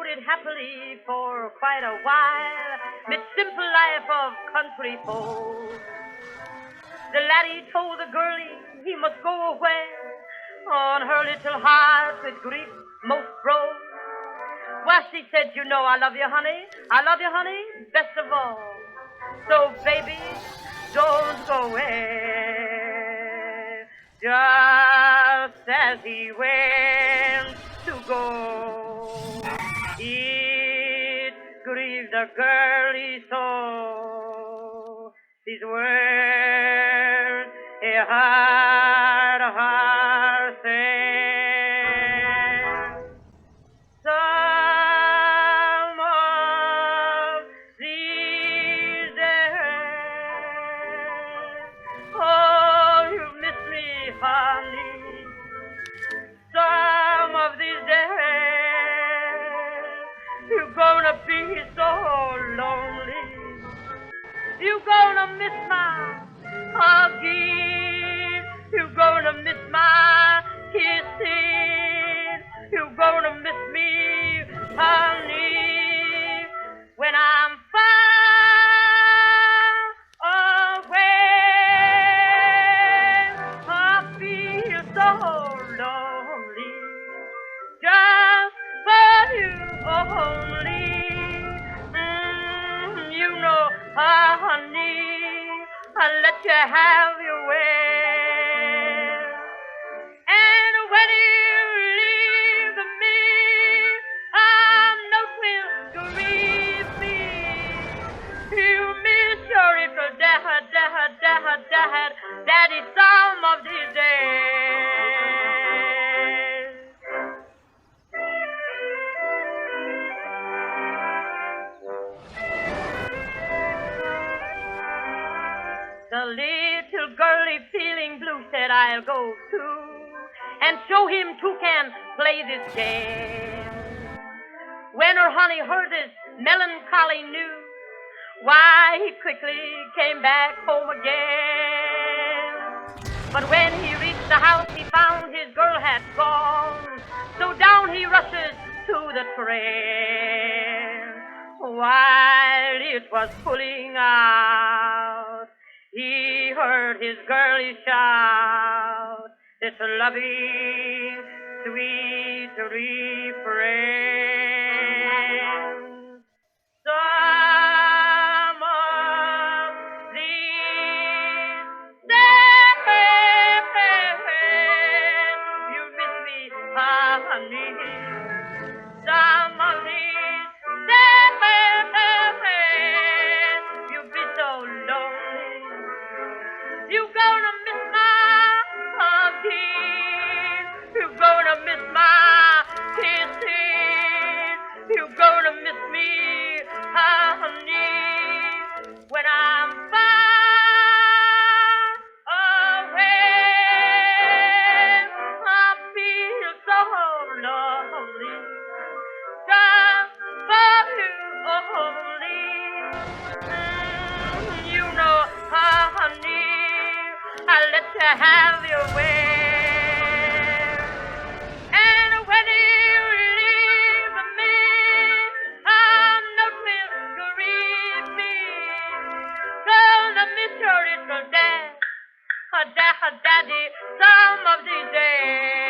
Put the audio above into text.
floated happily for quite a while mid simple life of country folk. The laddie told the girlie he must go away, on her little heart with grief most broke. Well, she said, you know I love you, honey. I love you, honey, best of all. So, baby, don't go away. Just as he went to go, it grieved the girlie so. These words he heard her say. Some of these days, oh, you miss me, honey. Some of these days, you're gonna be so lonely. You're gonna miss my hugging. You're gonna miss my kissing. You're gonna miss me, honey, when I'm far away. I feel so lonely, just for you only. You know, honey, I'll let you have your way. And when you leave me, no will grieve me. You miss your little daddy some of these days. The little girlie feeling blue said, I'll go too, and show him too can play this game. When her honey heard this melancholy news, why, he quickly came back home again. But when he reached the house, he found his girl had gone, so down he rushes to the train. While it was pulling out, he heard his girlie shout this loving, sweet refrain. Some of these days, you miss me, honey. Some of these days, you'll be so lonely. You're gonna miss my hugging. You're gonna miss my kissing. You're gonna miss me, honey, when I'm far away. I feel so lonely, just for you only. You know, honey, I'll let you have your way. And when you leave me, no will grieve me. Gonna miss your little daddy some of these days.